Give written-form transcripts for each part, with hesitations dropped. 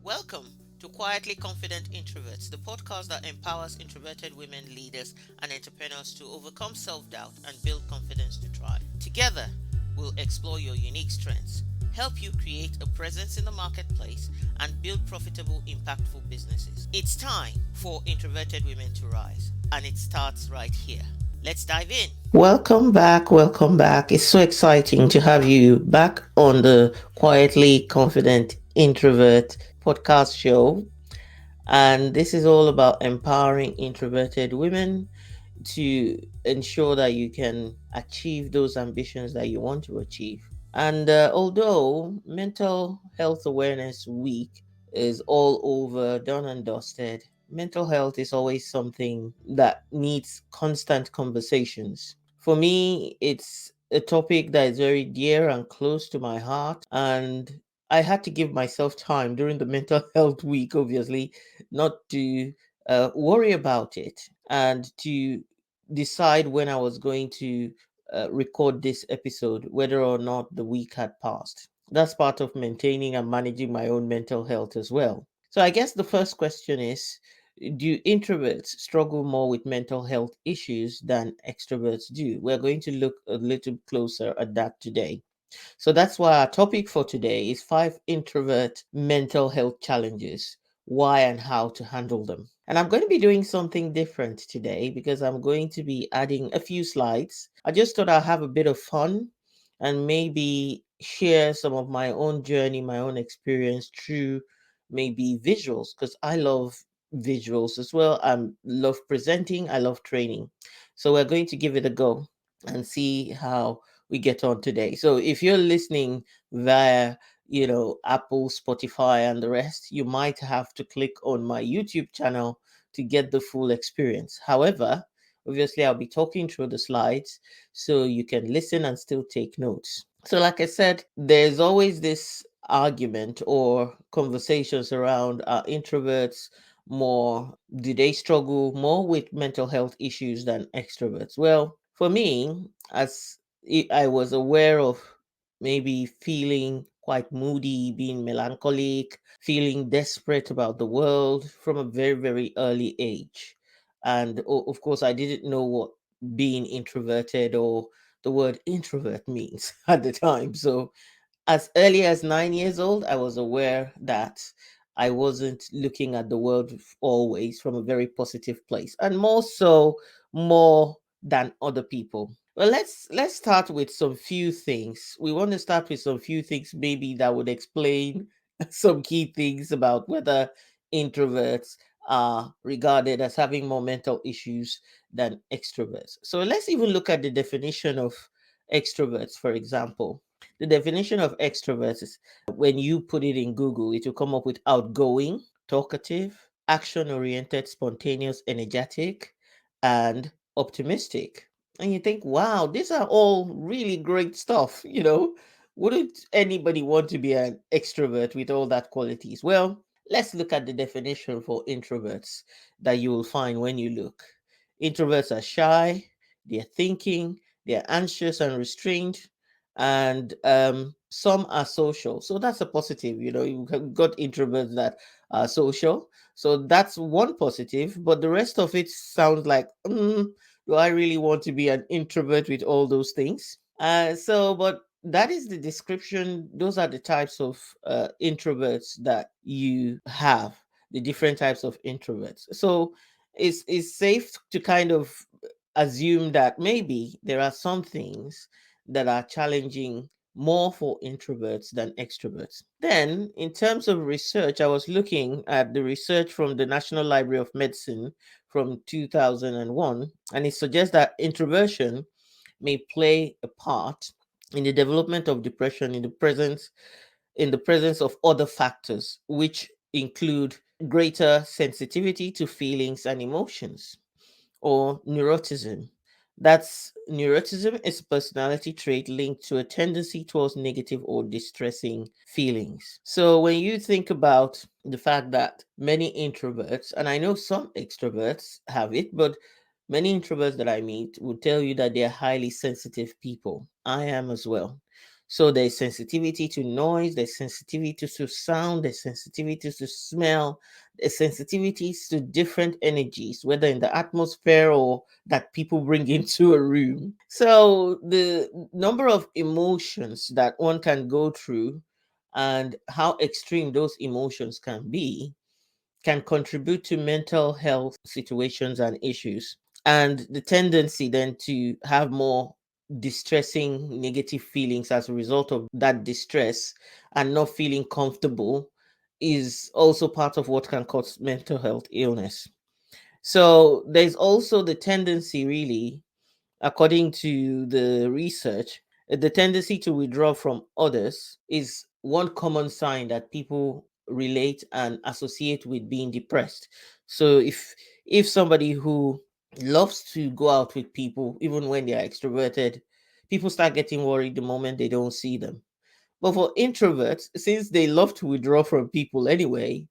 Welcome to Quietly Confident Introverts, the podcast that empowers introverted women leaders and entrepreneurs to overcome self doubt and build confidence to thrive. Together, we'll explore your unique strengths, help you create a presence in the marketplace, and build profitable, impactful businesses. It's time for introverted women to rise, and it starts right here. Let's dive in. Welcome back. Welcome back. It's so exciting to have you back on the Quietly Confident Introvert podcast show. And this is all about empowering introverted women to ensure that you can achieve those ambitions that you want to achieve. And although Mental Health Awareness Week is all over, done and dusted, mental health is always something that needs constant conversations. For me, it's a topic that is very dear and close to my heart. And I had to give myself time during the Mental Health Week, obviously, not to worry about it and to decide when I was going to record this episode, whether or not the week had passed. That's part of maintaining and managing my own mental health as well. So, I guess the first question is, do introverts struggle more with mental health issues than extroverts do? We're going to look a little closer at that today. So that's why our topic for today is 5 introvert mental health challenges, why and how to handle them. And I'm going to be doing something different today because I'm going to be adding a few slides. I just thought I'd have a bit of fun and maybe share some of my own journey, my own experience through maybe visuals because I love visuals as well. I love presenting, I love training. So we're going to give it a go and see how we get on today. So if you're listening via, Apple, Spotify, and the rest, you might have to click on my YouTube channel to get the full experience. However, obviously, I'll be talking through the slides so you can listen and still take notes. So, like I said, there's always this argument or conversations around introverts more, do they struggle more with mental health issues than extroverts? Well, for me, as I was aware of maybe feeling quite moody, being melancholic, feeling desperate about the world from a very, very early age. And of course, I didn't know what being introverted or the word introvert means at the time. So, as early as 9 years old, I was aware that I wasn't looking at the world always from a very positive place, and more so, more than other people. Well, let's start with some few things. We want to start with some few things maybe that would explain some key things about whether introverts are regarded as having more mental issues than extroverts. So let's even look at the definition of extroverts, for example. The definition of extroverts is when you put it in Google, it will come up with outgoing, talkative, action oriented, spontaneous, energetic, and optimistic. And you think, wow, these are all really great stuff, Wouldn't anybody want to be an extrovert with all that qualities? Well, let's look at the definition for introverts that you will find when you look. Introverts are shy, they're thinking, they're anxious and restrained, and some are social. So that's a positive. You've got introverts that are social. So that's one positive, but the rest of it sounds like, do I really want to be an introvert with all those things? But that is the description. Those are the types of introverts that you have, the different types of introverts. So it's safe to kind of assume that maybe there are some things that are challenging more for introverts than extroverts. Then, in terms of research, I was looking at the research from the National Library of Medicine from 2001, and it suggests that introversion may play a part in the development of depression in the presence of other factors, which include greater sensitivity to feelings and emotions, or neuroticism. That's neuroticism is a personality trait linked to a tendency towards negative or distressing feelings. So when you think about the fact that many introverts, and I know some extroverts have it, but many introverts that I meet will tell you that they're highly sensitive people. I am as well. So there's sensitivity to noise, there's sensitivity to sound, there's sensitivity to smell, there's sensitivities to different energies, whether in the atmosphere or that people bring into a room. So the number of emotions that one can go through and how extreme those emotions can contribute to mental health situations and issues. And the tendency then to have more distressing negative feelings as a result of that distress and not feeling comfortable is also part of what can cause mental health illness. So there's also the tendency, really, according to the research, the tendency to withdraw from others is one common sign that people relate and associate with being depressed. So if somebody who loves to go out with people, even when they are extroverted, people start getting worried the moment they don't see them. But for introverts, since they love to withdraw from people anyway,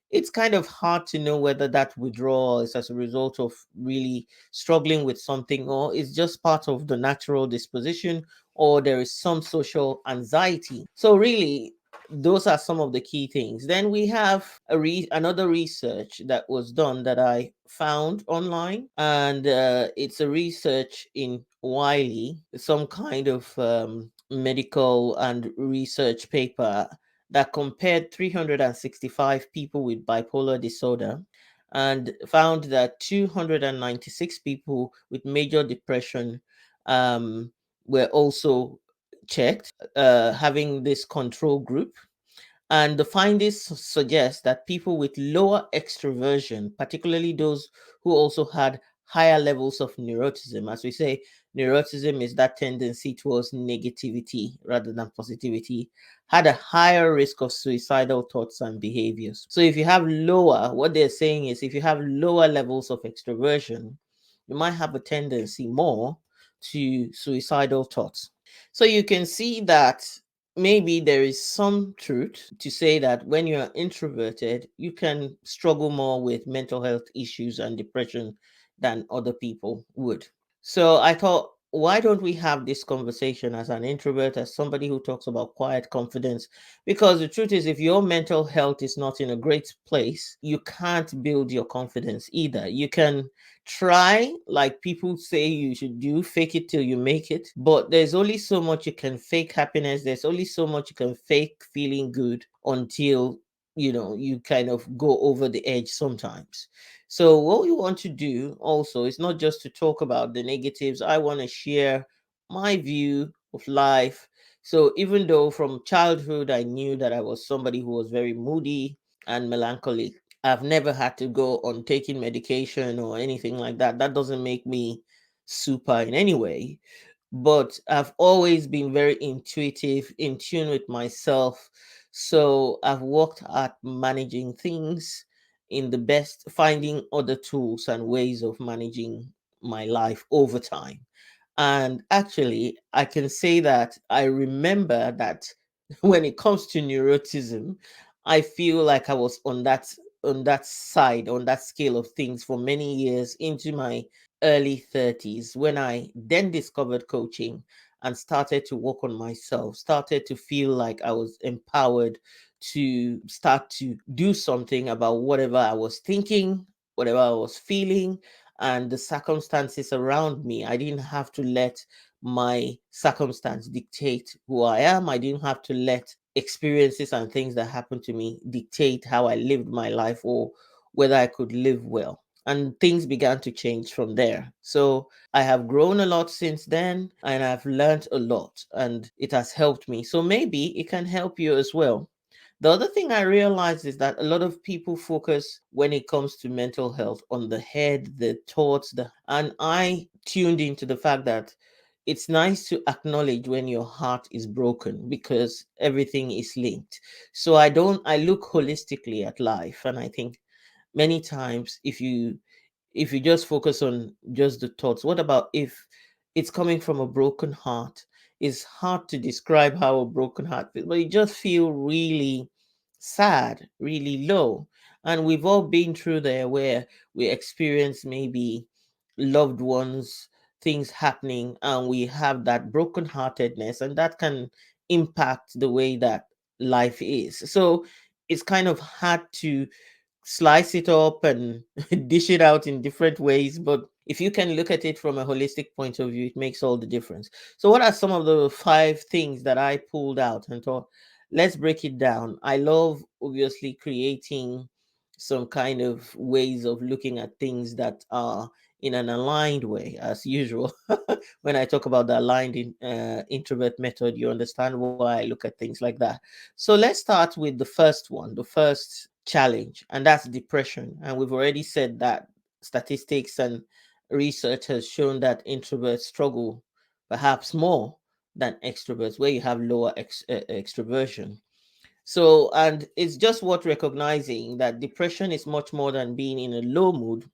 it's kind of hard to know whether that withdrawal is as a result of really struggling with something, or it's just part of the natural disposition, or there is some social anxiety. So really, those are some of the key things. Then we have another research that was done that I found online, and it's a research in Wiley, some kind of medical and research paper that compared 365 people with bipolar disorder and found that 296 people with major depression um, were also checked, having this control group. And the findings suggest that people with lower extroversion, particularly those who also had higher levels of neuroticism, as we say, neuroticism is that tendency towards negativity rather than positivity, had a higher risk of suicidal thoughts and behaviors. So if you have lower, what they're saying is if you have lower levels of extroversion, you might have a tendency more to suicidal thoughts. So you can see that maybe there is some truth to say that when you're introverted, you can struggle more with mental health issues and depression than other people would. So I thought, why don't we have this conversation as an introvert, as somebody who talks about quiet confidence? Because the truth is, if your mental health is not in a great place, you can't build your confidence either. You can try, like people say you should do, fake it till you make it, but there's only so much you can fake happiness. There's only so much you can fake feeling good until you kind of go over the edge sometimes. So what we want to do also is not just to talk about the negatives. I want to share my view of life. So even though from childhood I knew that I was somebody who was very moody and melancholic, I've never had to go on taking medication or anything like that. That doesn't make me super in any way, but I've always been very intuitive, in tune with myself. So I've worked at managing things in the best, finding other tools and ways of managing my life over time. And actually, I can say that I remember that when it comes to neuroticism, I feel like I was on that side, on that scale of things for many years into my early 30s when I then discovered coaching and started to work on myself, started to feel like I was empowered to start to do something about whatever I was thinking, whatever I was feeling, and the circumstances around me. I didn't have to let my circumstance dictate who I am. I didn't have to let experiences and things that happened to me dictate how I lived my life or whether I could live well. And things began to change from there. So I have grown a lot since then and I've learned a lot and it has helped me. So maybe it can help you as well. The other thing I realized is that a lot of people focus when it comes to mental health on the head, the thoughts, and I tuned into the fact that it's nice to acknowledge when your heart is broken because everything is linked. So I look holistically at life, and I think many times if you just focus on just the thoughts, what about if it's coming from a broken heart? It's hard to describe how a broken heart feels, but you just feel really sad, really low. And we've all been through there where we experience maybe loved ones, things happening, and we have that brokenheartedness, and that can impact the way that life is. So it's kind of hard to slice it up and dish it out in different ways. But if you can look at it from a holistic point of view, it makes all the difference. So, what are some of the five things that I pulled out and thought, let's break it down? I love obviously creating some kind of ways of looking at things that are in an aligned way, as usual. When I talk about the aligned introvert method, you understand why I look at things like that. So let's start with the first one, the first challenge, and that's depression. And we've already said that statistics and research has shown that introverts struggle perhaps more than extroverts, where you have lower extroversion. So, and it's just worth recognizing that depression is much more than being in a low mood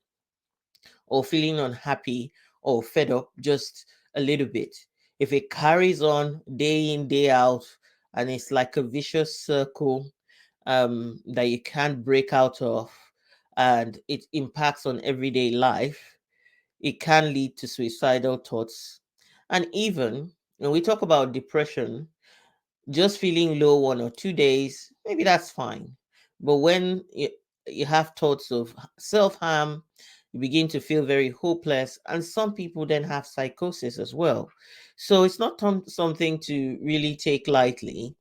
or feeling unhappy or fed up just a little bit. If it carries on day in, day out, and it's like a vicious circle that you can't break out of, and it impacts on everyday life, it can lead to suicidal thoughts. And even when we talk about depression, just feeling low 1 or 2 days, maybe that's fine. But when you have thoughts of self harm, you begin to feel very hopeless. And some people then have psychosis as well. So it's not something to really take lightly.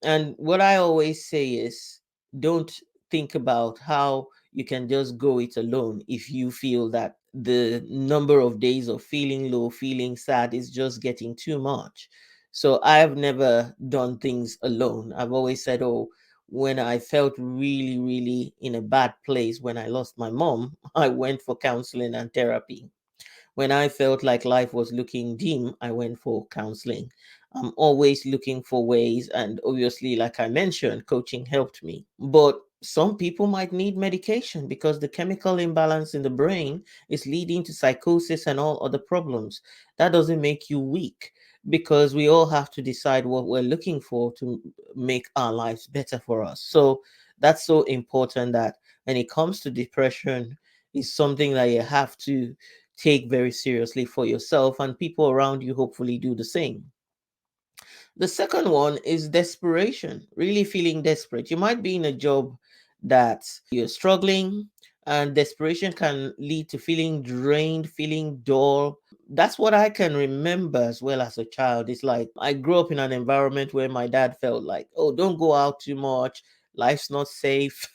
And what I always say is don't think about how you can just go it alone if you feel that the number of days of feeling low, feeling sad is just getting too much. So I've never done things alone. I've always said, oh, when I felt really, really in a bad place when I lost my mom, I went for counseling and therapy. When I felt like life was looking dim, I went for counseling. I'm always looking for ways, and obviously, like I mentioned, coaching helped me. But some people might need medication because the chemical imbalance in the brain is leading to psychosis and all other problems. That doesn't make you weak because we all have to decide what we're looking for to make our lives better for us. So that's so important that when it comes to depression, it's something that you have to take very seriously for yourself, and people around you hopefully do the same. The second one is desperation, really feeling desperate. You might be in a job that you're struggling, and desperation can lead to feeling drained, feeling dull. That's what I can remember as well as a child. It's like I grew up in an environment where my dad felt like, oh, don't go out too much, life's not safe.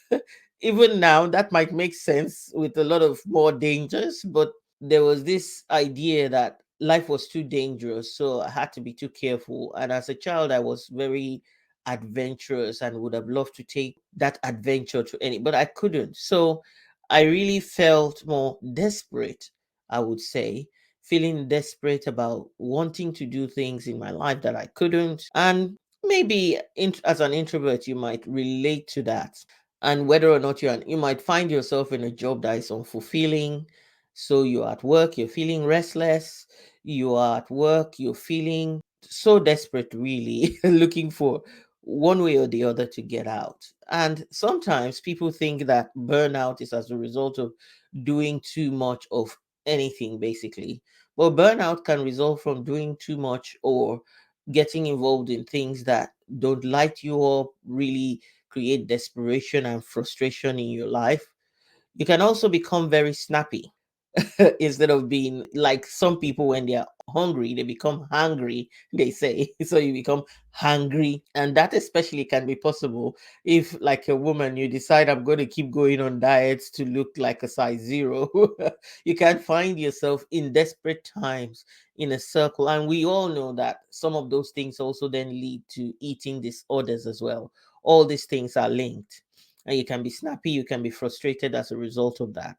Even now, that might make sense with a lot of more dangers, but there was this idea that life was too dangerous, so I had to be too careful. And as a child, I was very adventurous and would have loved to take that adventure to any, but I couldn't. So I really felt more desperate, I would say, feeling desperate about wanting to do things in my life that I couldn't. And maybe as an introvert, you might relate to that. And whether or not you might find yourself in a job that is unfulfilling. So you're at work, you're feeling restless, you are at work, you're feeling so desperate, really, looking for one way or the other to get out. And sometimes people think that burnout is as a result of doing too much of anything, basically. Well, burnout can result from doing too much or getting involved in things that don't light you up, really create desperation and frustration in your life. You can also become very snappy. Instead of being like some people when they are hungry, they become hungry, they say. So you become hungry. And that especially can be possible if, like a woman, you decide I'm going to keep going on diets to look like a size zero. You can find yourself in desperate times in a circle. And we all know that some of those things also then lead to eating disorders as well. All these things are linked. And you can be snappy, you can be frustrated as a result of that.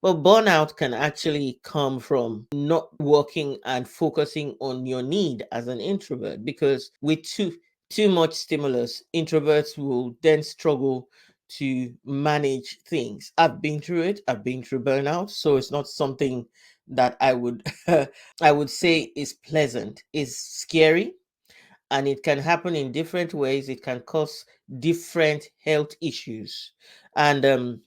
But burnout can actually come from not working and focusing on your need as an introvert, because with too much stimulus, introverts will then struggle to manage things. I've been through it. I've been through burnout, so it's not something that I would I would say is pleasant. It's scary, and it can happen in different ways. It can cause different health issues. And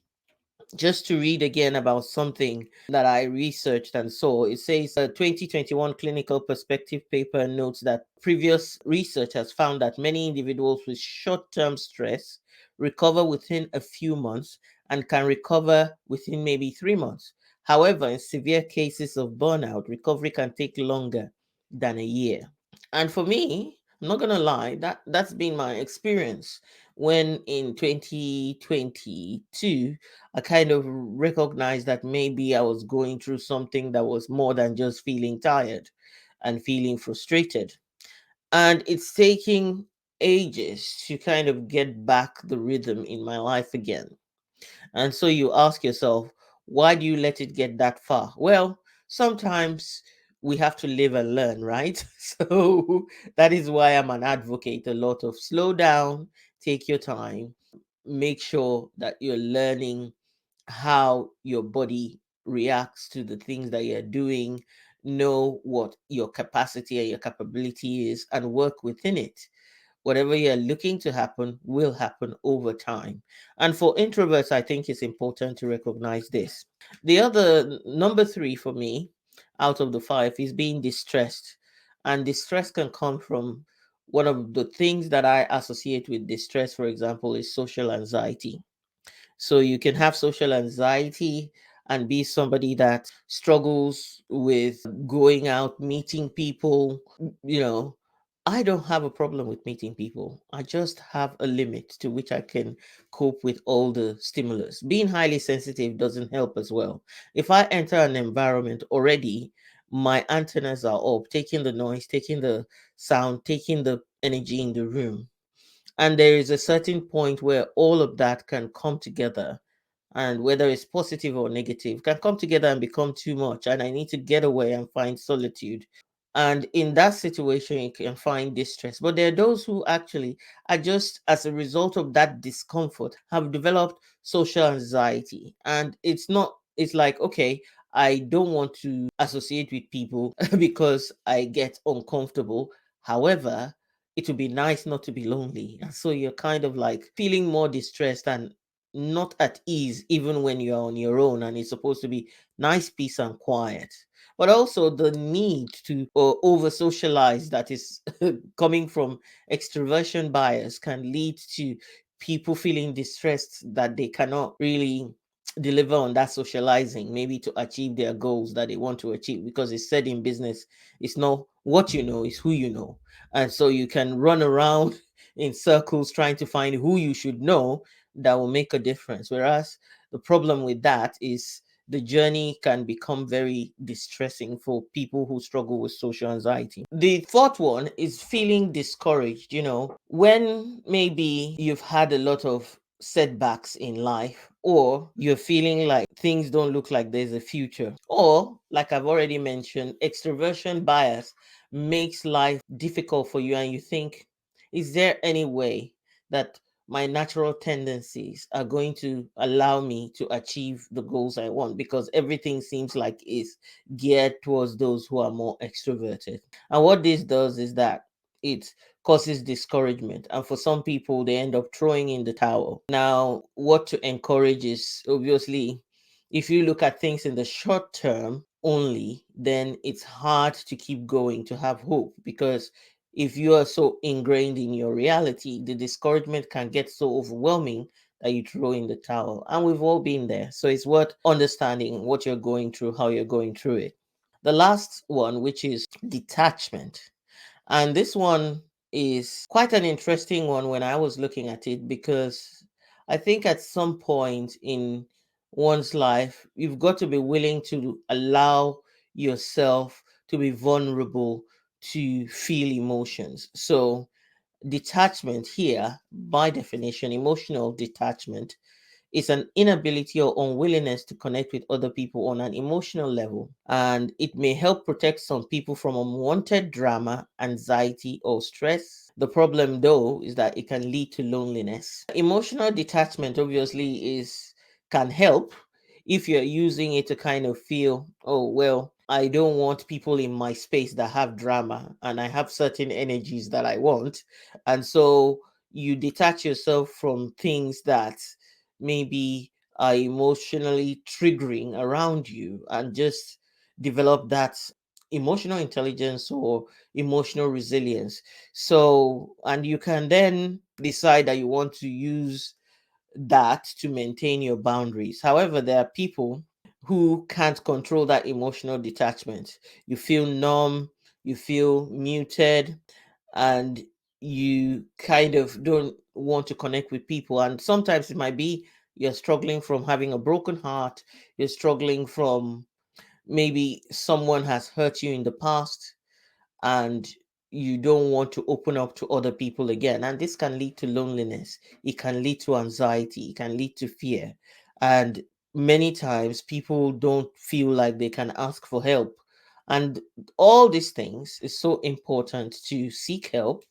Just to read again about something that I researched and saw, it says a 2021 clinical perspective paper notes that previous research has found that many individuals with short term stress recover within a few months and can recover within maybe 3 months. However, in severe cases of burnout, recovery can take longer than a year. And for me, I'm not gonna lie, that's been my experience. When in 2022, I kind of recognized that maybe I was going through something that was more than just feeling tired and feeling frustrated. And it's taking ages to kind of get back the rhythm in my life again. And so you ask yourself, why do you let it get that far? Well, sometimes we have to live and learn, right? So that is why I'm an advocate a lot of slow down, take your time, make sure that you're learning how your body reacts to the things that you're doing, know what your capacity and your capability is, and work within it. Whatever you're looking to happen will happen over time. And for introverts, I think it's important to recognize this. The other number three for me out of the five is being distressed. And distress can come from one of the things that I associate with distress, for example, is social anxiety. So you can have social anxiety and be somebody that struggles with going out, meeting people. You know, I don't have a problem with meeting people. I just have a limit to which I can cope with all the stimulus. Being highly sensitive doesn't help as well. If I enter an environment already, my antennas are up, taking the noise, taking the sound, taking the energy in the room. And there is a certain point where all of that can come together, and whether it's positive or negative can come together and become too much, and I need to get away and find solitude. And in that situation you can find distress. But there are those who actually are just as a result of that discomfort have developed social anxiety, and it's like, okay, I don't want to associate with people because I get uncomfortable. However, it would be nice not to be lonely. And so you're kind of like feeling more distressed and not at ease, even when you're on your own and it's supposed to be nice, peace, and quiet. But also the need to over socialize that is coming from extroversion bias can lead to people feeling distressed that they cannot really deliver on that socializing, maybe to achieve their goals that they want to achieve, because it's said in business, it's not what you know, it's who you know. And so you can run around in circles trying to find who you should know that will make a difference. Whereas the problem with that is the journey can become very distressing for people who struggle with social anxiety. The fourth one is feeling discouraged. When maybe you've had a lot of setbacks in life, or you're feeling like things don't look like there's a future, or like I've already mentioned, extroversion bias makes life difficult for you, and you think, is there any way that my natural tendencies are going to allow me to achieve the goals I want, because everything seems like it's geared towards those who are more extroverted. And what this does is that it causes discouragement. And for some people, they end up throwing in the towel. Now, what to encourage is obviously, if you look at things in the short term only, then it's hard to keep going, to have hope, because if you are so ingrained in your reality, the discouragement can get so overwhelming that you throw in the towel. And we've all been there. So it's worth understanding what you're going through, how you're going through it. The last one, which is detachment. And this one is quite an interesting one when I was looking at it, because I think at some point in one's life, you've got to be willing to allow yourself to be vulnerable to feel emotions. So, detachment here, by definition, emotional detachment is an inability or unwillingness to connect with other people on an emotional level. And it may help protect some people from unwanted drama, anxiety, or stress. The problem, though, is that it can lead to loneliness. Emotional detachment, obviously, is can help if you're using it to kind of feel, oh, well, I don't want people in my space that have drama, and I have certain energies that I want. And so you detach yourself from things that maybe are emotionally triggering around you, and just develop that emotional intelligence or emotional resilience. So, and you can then decide that you want to use that to maintain your boundaries. However, there are people who can't control that emotional detachment. You feel numb, you feel muted, and you kind of don't want to connect with people. And sometimes it might be you're struggling from having a broken heart, you're struggling from maybe someone has hurt you in the past, and you don't want to open up to other people again. And this can lead to loneliness, it can lead to anxiety, it can lead to fear. And many times people don't feel like they can ask for help. And all these things is so important to seek help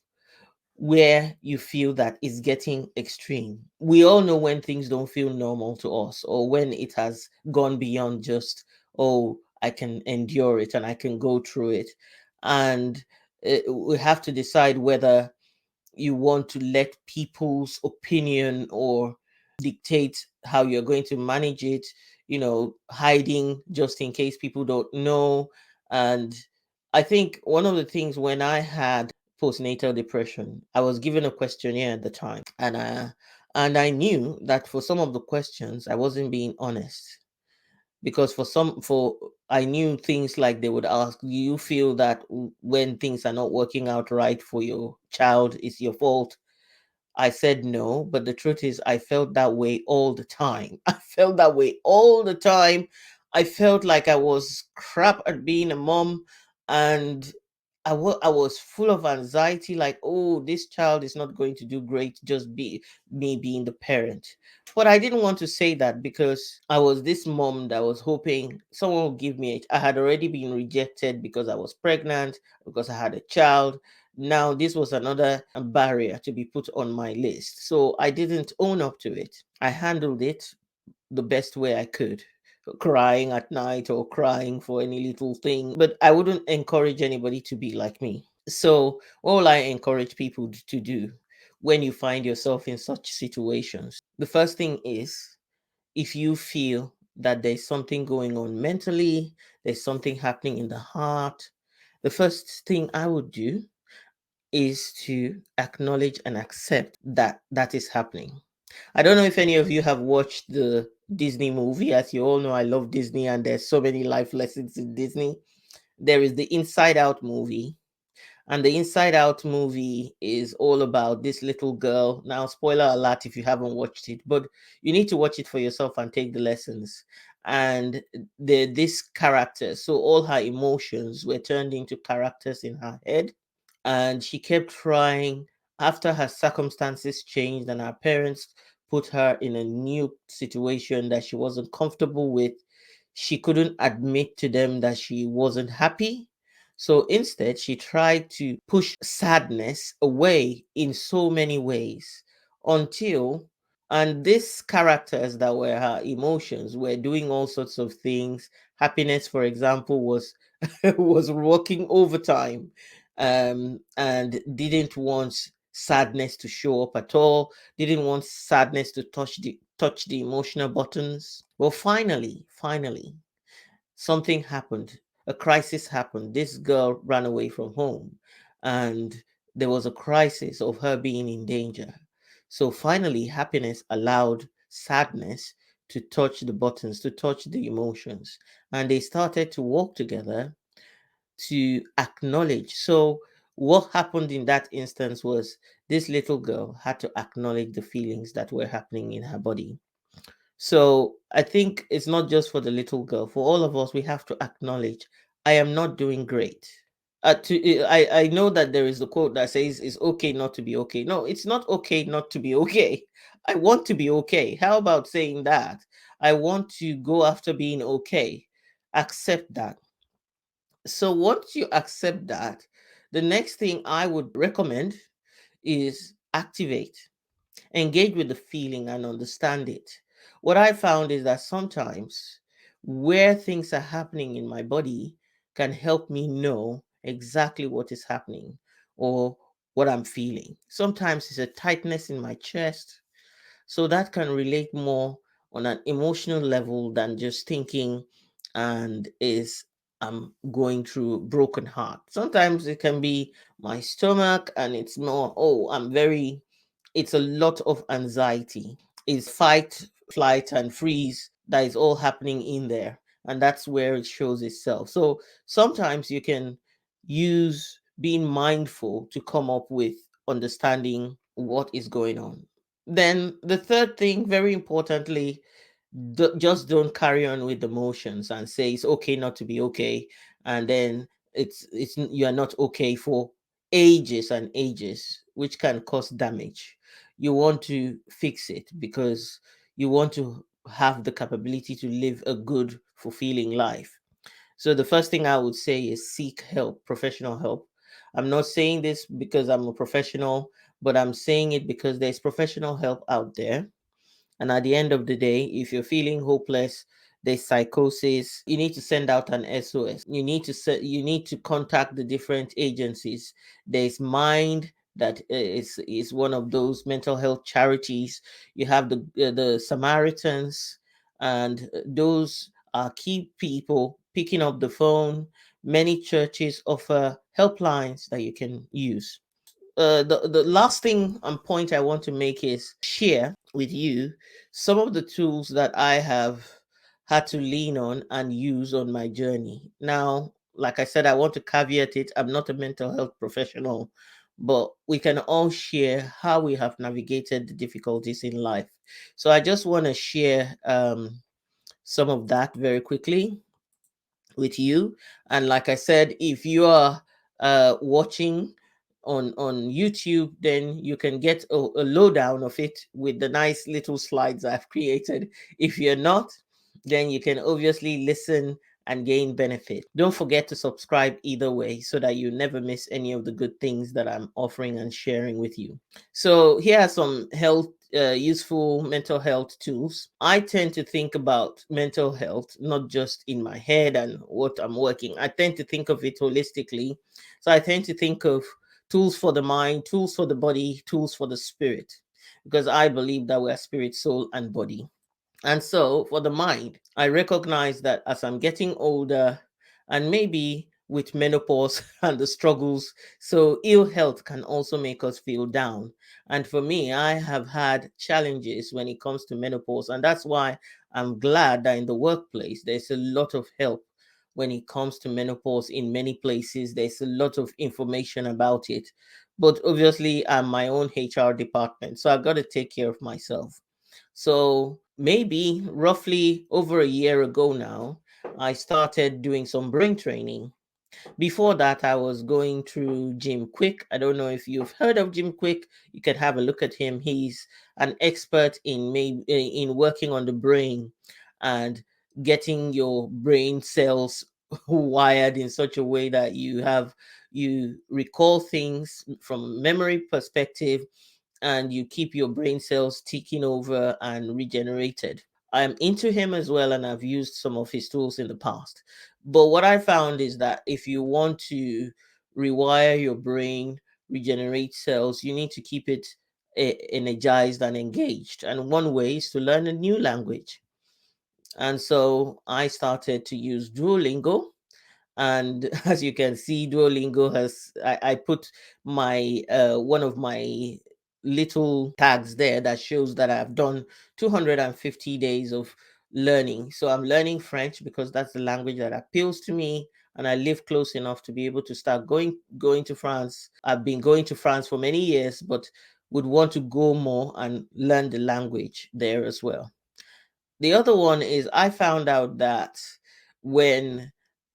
where you feel that it's getting extreme. We all know when things don't feel normal to us, or when it has gone beyond just, oh, I can endure it and I can go through it. And we have to decide whether you want to let people's opinion or dictate how you're going to manage it, hiding just in case people don't know. And I think one of the things, when I had postnatal depression, I was given a questionnaire at the time, and I knew that for some of the questions I wasn't being honest, because for I knew things like they would ask, do you feel that when things are not working out right for your child, it's your fault? I said no, but the truth is, I felt that way all the time. I felt that way all the time. I felt like I was crap at being a mom, and I was full of anxiety, like, oh, this child is not going to do great, just be me being the parent. But I didn't want to say that because I was this mom that was hoping someone would give me it. I had already been rejected because I was pregnant, because I had a child. Now, this was another barrier to be put on my list. So I didn't own up to it. I handled it the best way I could, crying at night or crying for any little thing. But I wouldn't encourage anybody to be like me. So, all I encourage people to do when you find yourself in such situations, the first thing is, if you feel that there's something going on mentally, there's something happening in the heart, the first thing I would do is to acknowledge and accept that that is happening. I don't know if any of you have watched the Disney movie. As you all know, I love Disney, and there's so many life lessons in Disney. There is the Inside Out movie, and the Inside Out movie is all about this little girl. Now, spoiler alert if you haven't watched it, but you need to watch it for yourself and take the lessons. And this character, so all her emotions were turned into characters in her head, and she kept trying. After her circumstances changed and her parents put her in a new situation that she wasn't comfortable with, she couldn't admit to them that she wasn't happy. So instead, she tried to push sadness away in so many ways, until, and these characters that were her emotions were doing all sorts of things. Happiness, for example, was was working overtime, and didn't want sadness to show up at all, didn't want sadness to touch the emotional buttons. Well, finally, something happened. A crisis happened. This girl ran away from home, and there was a crisis of her being in danger. So finally, happiness allowed sadness to touch the buttons, to touch the emotions, and they started to work together to acknowledge. So, what happened in that instance was this little girl had to acknowledge the feelings that were happening in her body. So, I think it's not just for the little girl, for all of us, we have to acknowledge, I am not doing great. I know that there is a quote that says it's okay not to be okay. No, it's not okay not to be okay. I want to be okay. How about saying that? I want to go after being okay. Accept that. So once you accept that, the next thing I would recommend is activate, engage with the feeling and understand it. What I found is that sometimes where things are happening in my body can help me know exactly what is happening or what I'm feeling. Sometimes it's a tightness in my chest, so that can relate more on an emotional level than just thinking and is I'm going through broken heart. Sometimes it can be my stomach and it's more, oh, it's a lot of anxiety. It's fight, flight, and freeze that is all happening in there. And that's where it shows itself. So sometimes you can use being mindful to come up with understanding what is going on. Then the third thing, very importantly, just don't carry on with the motions and say it's okay not to be okay, and then it's you are not okay for ages and ages, which can cause damage. You want to fix it because you want to have the capability to live a good, fulfilling life. So the first thing I would say is seek help, professional help. I'm not saying this because I'm a professional, but I'm saying it because there's professional help out there. And at the end of the day, if you're feeling hopeless, there's psychosis, you need to send out an SOS. You need to contact the different agencies. There's Mind that is one of those mental health charities. You have the Samaritans, and those are key people picking up the phone. Many churches offer helplines that you can use. The last thing and point I want to make is share with you some of the tools that I have had to lean on and use on my journey. Now, like I said, I want to caveat it. I'm not a mental health professional, but we can all share how we have navigated the difficulties in life. So I just want to share some of that very quickly with you. And like I said, if you are watching on YouTube, then you can get a lowdown of it with the nice little slides I've created. If you're not, then you can obviously listen and gain benefit. Don't forget to subscribe either way so that you never miss any of the good things that I'm offering and sharing with you. So here are some useful mental health tools. I tend to think about mental health not just in my head and what I'm working. I tend to think of it holistically. So I tend to think of tools for the mind, tools for the body, tools for the spirit, because I believe that we're spirit, soul, and body. And so for the mind, I recognize that as I'm getting older and maybe with menopause and the struggles, so ill health can also make us feel down. And for me, I have had challenges when it comes to menopause. And that's why I'm glad that in the workplace, there's a lot of help when it comes to menopause in many places. There's a lot of information about it. But obviously, I'm my own HR department. So I've got to take care of myself. So maybe roughly over a year ago now, I started doing some brain training. Before that, I was going through Jim Quick. I don't know if you've heard of Jim Quick. You can have a look at him. He's an expert in working on the brain and getting your brain cells wired in such a way that you recall things from memory perspective, and you keep your brain cells ticking over and regenerated. I'm into him as well, and I've used some of his tools in the past. But what I found is that if you want to rewire your brain, regenerate cells, you need to keep it energized and engaged. And one way is to learn a new language. And so I started to use Duolingo, and as you can see, Duolingo has I put my one of my little tags there that shows that I've done 250 days of learning. So I'm learning French because that's the language that appeals to me, and I live close enough to be able to start going to France. I've been going to France for many years, but would want to go more and learn the language there as well. The other one is I found out that when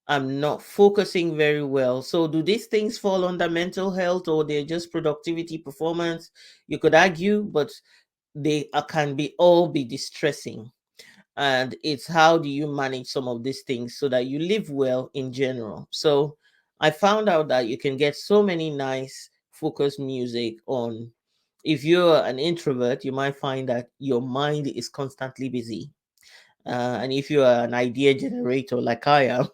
I'm not focusing very well. So, do these things fall under mental health or they're just productivity performance? You could argue, but they can be all be distressing. And it's how do you manage some of these things so that you live well in general. So, I found out that you can get so many nice focused music on. If you're an introvert, you might find that your mind is constantly busy, and if you are an idea generator like I am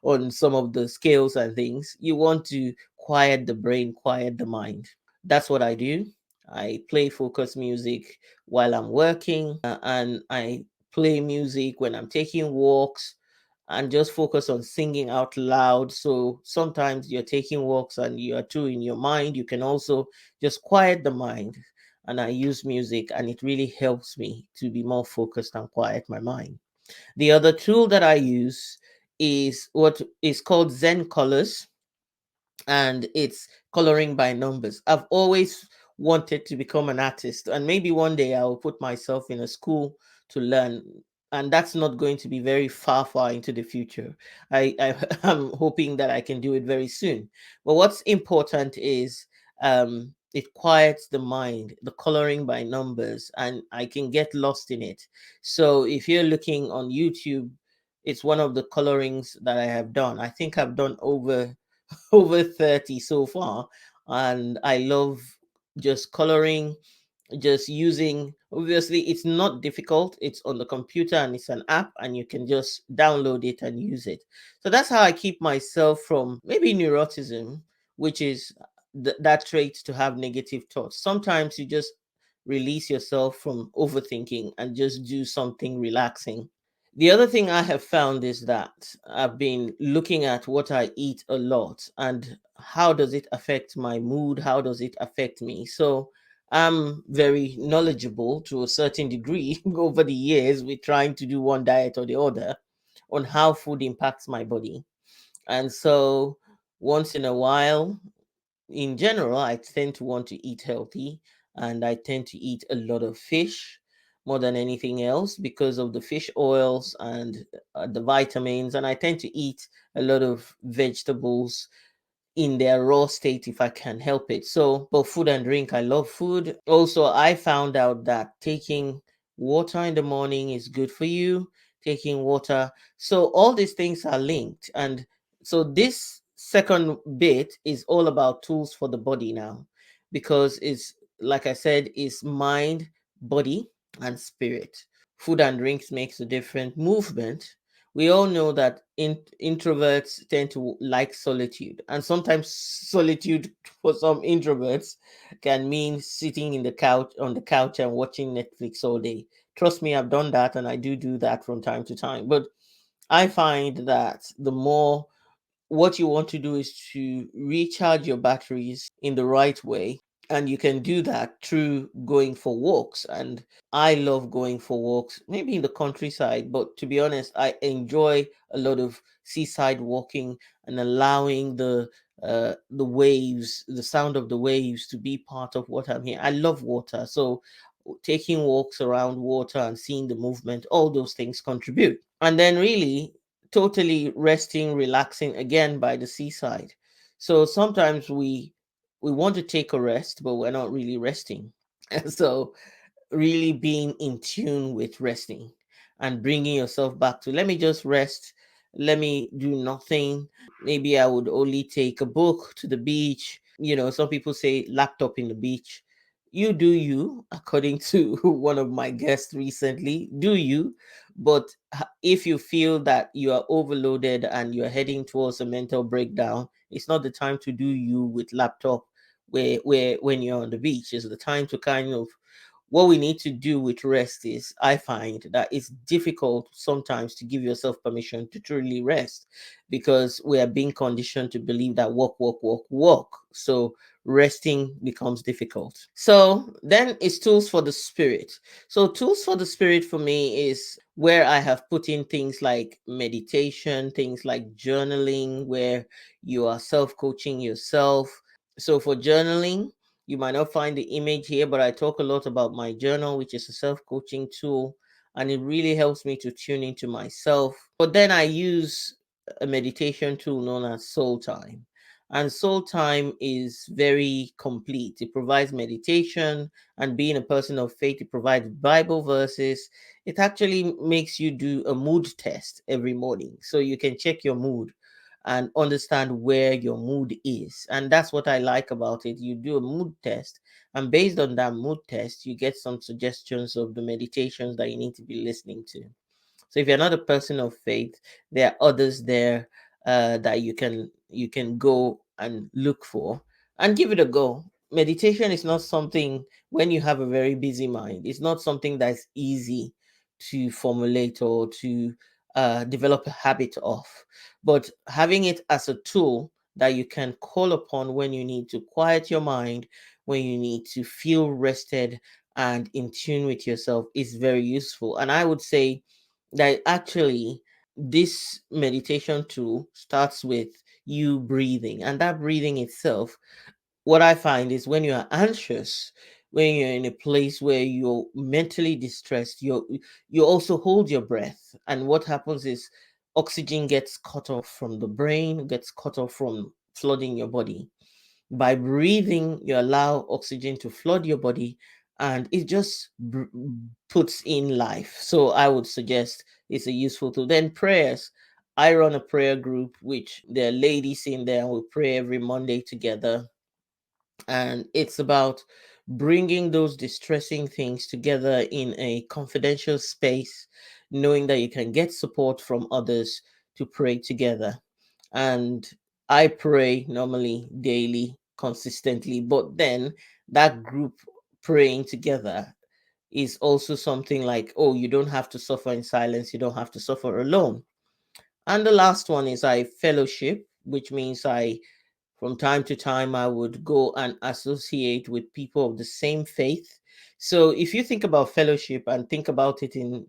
on some of the scales and things, you want to quiet the brain, quiet the mind. That's what I do. I play focus music while I'm working, and I play music when I'm taking walks and just focus on singing out loud. So sometimes you're taking walks and you are too in your mind. You can also just quiet the mind. And I use music, and it really helps me to be more focused and quiet my mind. The other tool that I use is what is called Zen Colors, and it's coloring by numbers. I've always wanted to become an artist, and maybe one day I will put myself in a school to learn. And that's not going to be very far into the future. I am hoping that I can do it very soon. But what's important is it quiets the mind, the coloring by numbers, and I can get lost in it. So if you're looking on YouTube, it's one of the colorings that I have done. I think I've done over 30 so far, and I love just coloring, just using, obviously it's not difficult, it's on the computer and it's an app and you can just download it and use it. So that's how I keep myself from maybe neuroticism, which is that trait to have negative thoughts. Sometimes you just release yourself from overthinking and just do something relaxing. The other thing I have found is that I've been looking at what I eat a lot and how does it affect my mood? How does it affect me? So I'm very knowledgeable to a certain degree over the years with trying to do one diet or the other on how food impacts my body. And so once in a while, in general, I tend to want to eat healthy, and I tend to eat a lot of fish more than anything else because of the fish oils and the vitamins. And I tend to eat a lot of vegetables in their raw state if I can help it. So, both food and drink, I love food. Also, I found out that taking water in the morning is good for you, taking water. So, all these things are linked. And so, this second bit is all about tools for the body now, because it's like I said, is mind, body, and spirit. Food and drinks makes a different movement. We all know that introverts tend to like solitude, and sometimes solitude for some introverts can mean sitting in the couch on the couch and watching Netflix all day. Trust me, I've done that, and I do that from time to time. But I find that the more, what you want to do is to recharge your batteries in the right way, and you can do that through going for walks. And I love going for walks, maybe in the countryside, but to be honest, I enjoy a lot of seaside walking and allowing the waves, the sound of the waves to be part of what I'm here. I love water, so taking walks around water and seeing the movement, all those things contribute. And then really totally resting, relaxing again by the seaside. So sometimes we want to take a rest, but we're not really resting. And so really being in tune with resting and bringing yourself back to, let me just rest, let me do nothing. Maybe I would only take a book to the beach. Some people say laptop in the beach. You do you, according to one of my guests recently, do you. But if you feel that you are overloaded and you're heading towards a mental breakdown, it's not the time to do you with laptop, where when you're on the beach is the time to kind of, what we need to do with rest is, I find that it's difficult sometimes to give yourself permission to truly rest, because we are being conditioned to believe that work, work, work, work. So resting becomes difficult. So then it's tools for the spirit. So tools for the spirit for me is where I have put in things like meditation, things like journaling, where you are self-coaching yourself. So for journaling, you might not find the image here, but I talk a lot about my journal, which is a self coaching tool, and it really helps me to tune into myself. But then I use a meditation tool known as Soul Time. And Soul Time is very complete. It provides meditation, and being a person of faith, it provides Bible verses. It actually makes you do a mood test every morning, so you can check your mood and understand where your mood is. And that's what I like about it. You do a mood test, and based on that mood test, you get some suggestions of the meditations that you need to be listening to. So if you're not a person of faith, there are others there that you can go and look for and give it a go. meditation is not something, when you have a very busy mind, it's not something that's easy to formulate or to develop a habit of. But having it as a tool that you can call upon when you need to quiet your mind, when you need to feel rested and in tune with yourself, is very useful. And I would say that actually this meditation tool starts with you breathing, and that breathing itself, what I find is when you are anxious, when you're in a place where you're mentally distressed, you also hold your breath. And what happens is oxygen gets cut off from the brain, gets cut off from flooding your body. By breathing, you allow oxygen to flood your body, and it just puts in life. So I would suggest it's a useful tool. Then prayers. I run a prayer group, which there are ladies in there, and we pray every Monday together, and it's about bringing those distressing things together in a confidential space, knowing that you can get support from others to pray together. And I pray normally daily, consistently, but then that group praying together is also something like, oh, you don't have to suffer in silence, you don't have to suffer alone. And the last one is I fellowship, which means I, from time to time, I would go and associate with people of the same faith. So if you think about fellowship and think about it in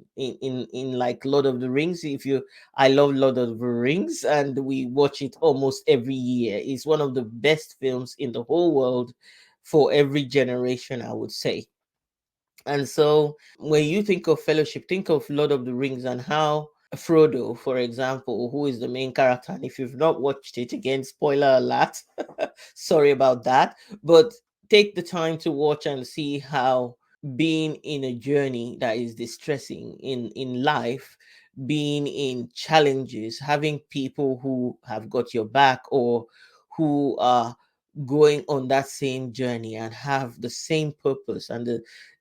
like Lord of the Rings, if you, I love Lord of the Rings and we watch it almost every year. It's one of the best films in the whole world for every generation, I would say. And so when you think of fellowship, think of Lord of the Rings and how Frodo, for example, who is the main character. And if you've not watched it, again, spoiler alert, sorry about that. But take the time to watch and see how being in a journey that is distressing in life, being in challenges, having people who have got your back or who are going on that same journey and have the same purpose and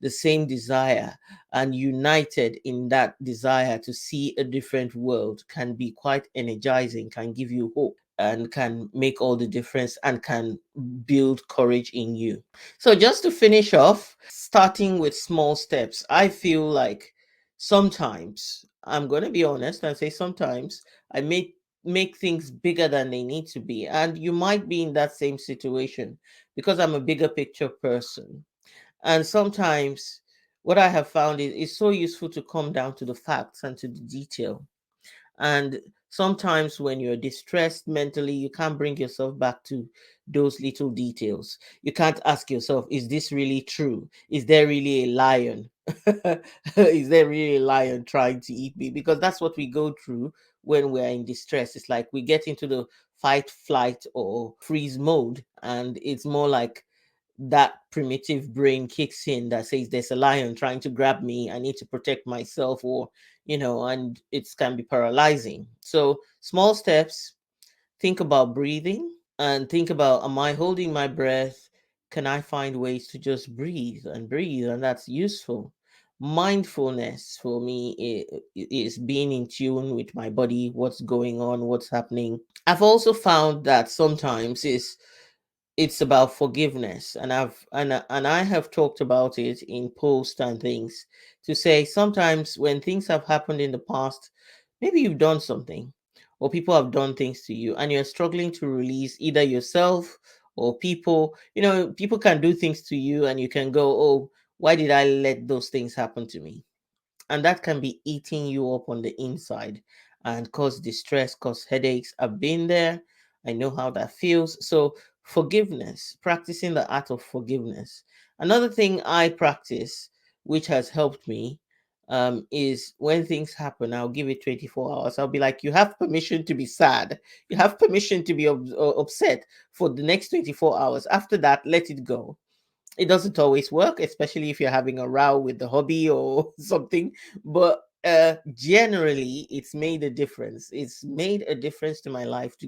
the same desire, and united in that desire to see a different world, can be quite energizing, can give you hope, and can make all the difference and can build courage in you. So, just to finish off, starting with small steps, I feel like sometimes, I'm going to be honest and say sometimes, I make things bigger than they need to be. And you might be in that same situation because I'm a bigger picture person. And sometimes what I have found is it's so useful to come down to the facts and to the detail. And sometimes when you're distressed mentally, you can't bring yourself back to those little details. You can't ask yourself, is this really true? Is there really a lion? Is there really a lion trying to eat me? Because that's what we go through when we're in distress. It's like we get into the fight, flight, or freeze mode. And it's more like that primitive brain kicks in that says there's a lion trying to grab me, I need to protect myself, or and it can be paralyzing. So small steps, think about breathing and think about, am I holding my breath? Can I find ways to just breathe and breathe? And that's useful. Mindfulness for me is being in tune with my body, what's going on, what's happening. I've also found that sometimes it's about forgiveness, and I have talked about it in posts and things, to say sometimes when things have happened in the past, maybe you've done something or people have done things to you and you're struggling to release either yourself or people. People can do things to you and you can go, oh, why did I let those things happen to me? And that can be eating you up on the inside and cause distress, cause headaches. I've been there. I know how that feels. So, forgiveness, practicing the art of forgiveness. Another thing I practice, which has helped me, is when things happen, I'll give it 24 hours. I'll be like, you have permission to be sad. You have permission to be upset for the next 24 hours. After that, let it go. It doesn't always work, especially if you're having a row with the hobby or something. But generally, it's made a difference. It's made a difference to my life to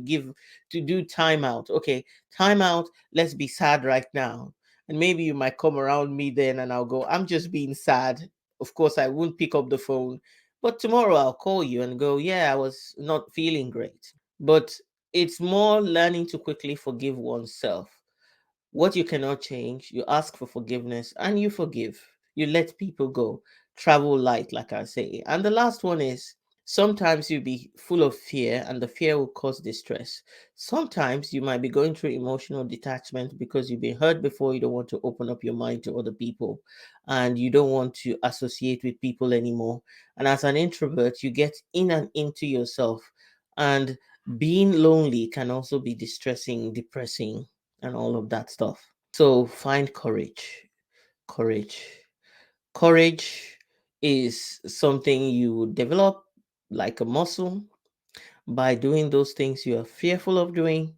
do time out. Okay, time out. Let's be sad right now. And maybe you might come around me then and I'll go, I'm just being sad. Of course, I won't pick up the phone. But tomorrow I'll call you and go, yeah, I was not feeling great. But it's more learning to quickly forgive oneself. What you cannot change, you ask for forgiveness and you forgive. You let people go. Travel light, like I say. And the last one is sometimes you'll be full of fear and the fear will cause distress. Sometimes you might be going through emotional detachment because you've been hurt before. You don't want to open up your mind to other people and you don't want to associate with people anymore. And as an introvert, you get in and into yourself. And being lonely can also be distressing, depressing, and all of that stuff. So find courage. Courage. Courage is something you develop like a muscle by doing those things you are fearful of doing,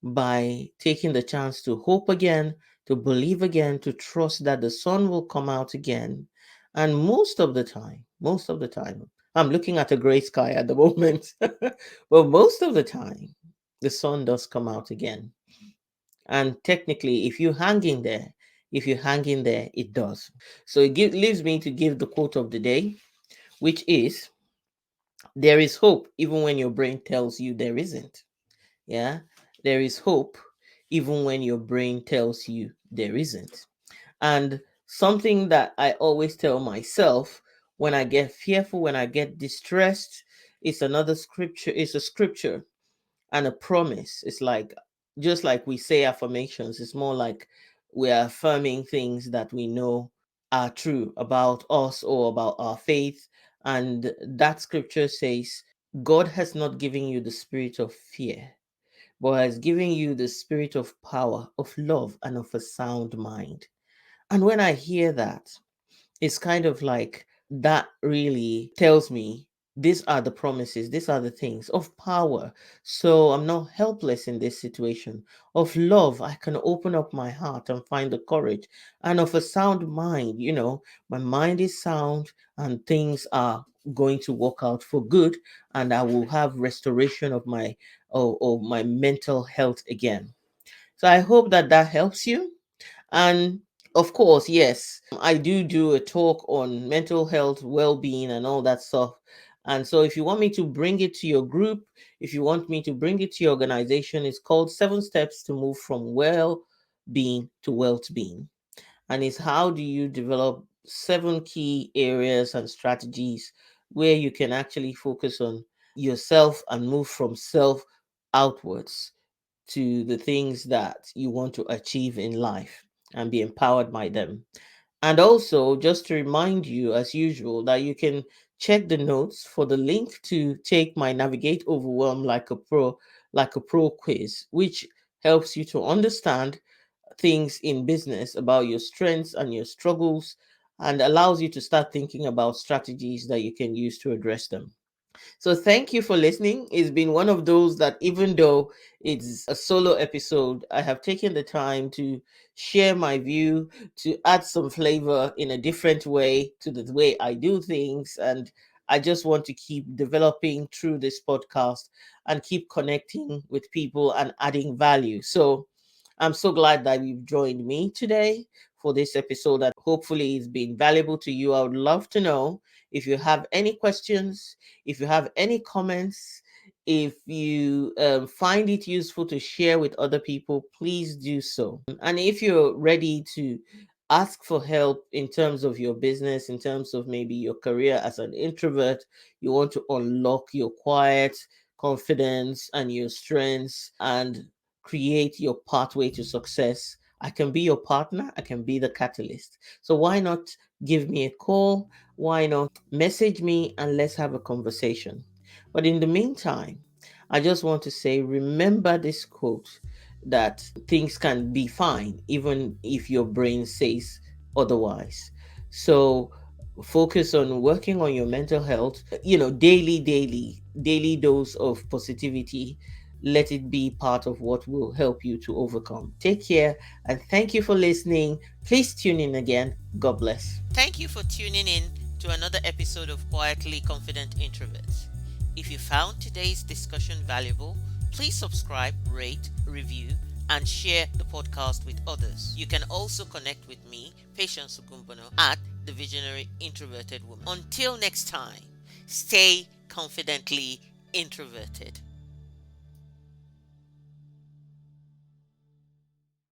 by taking the chance to hope again, to believe again, to trust that the sun will come out again. And most of the time, I'm looking at a gray sky at the moment, but most of the time, the sun does come out again. And technically, if you hang in there, it does. So leaves me to give the quote of the day, which is there is hope even when your brain tells you there isn't. Yeah, there is hope even when your brain tells you there isn't. And something that I always tell myself when I get fearful, when I get distressed, it's a scripture and a promise. It's like just like we say affirmations, it's more like we're affirming things that we know are true about us or about our faith. And that scripture says, God has not given you the spirit of fear, but has given you the spirit of power, of love, and of a sound mind. And when I hear that, it's kind of like that really tells me these are the promises, these are the things of power. So I'm not helpless in this situation. Of love, I can open up my heart and find the courage. And of a sound mind, my mind is sound and things are going to work out for good and I will have restoration of my mental health again. So I hope that that helps you. And of course, yes, I do a talk on mental health, well being, and all that stuff. And so, if you want me to bring it to your group, if you want me to bring it to your organization, it's called 7 Steps to Move from Well Being to Wealth Being. And it's how do you develop 7 key areas and strategies where you can actually focus on yourself and move from self outwards to the things that you want to achieve in life and be empowered by them. And also, just to remind you, as usual, that you can check the notes for the link to take my Navigate Overwhelm like a pro quiz, which helps you to understand things in business about your strengths and your struggles and allows you to start thinking about strategies that you can use to address them. So thank you for listening. It's been one of those that even though it's a solo episode, I have taken the time to share my view, to add some flavor in a different way to the way I do things. And I just want to keep developing through this podcast and keep connecting with people and adding value. So I'm so glad that you've joined me today for this episode that hopefully is being valuable to you. I would love to know if you have any questions, if you have any comments, if you find it useful to share with other people, please do so. And if you're ready to ask for help in terms of your business, in terms of maybe your career as an introvert, you want to unlock your quiet confidence and your strengths and create your pathway to success, I can be your partner, I can be the catalyst. So why not give me a call? Why not message me and let's have a conversation? But in the meantime, I just want to say remember this quote that things can be fine even if your brain says otherwise. So focus on working on your mental health, daily dose of positivity. Let it be part of what will help you to overcome. Take care and thank you for listening. Please tune in again. God bless. Thank you for tuning in to another episode of Quietly Confident Introverts. If you found today's discussion valuable, please subscribe, rate, review, and share the podcast with others. You can also connect with me, Patience Ogunbona, at the Visionary Introverted Woman. Until next time, stay confidently introverted.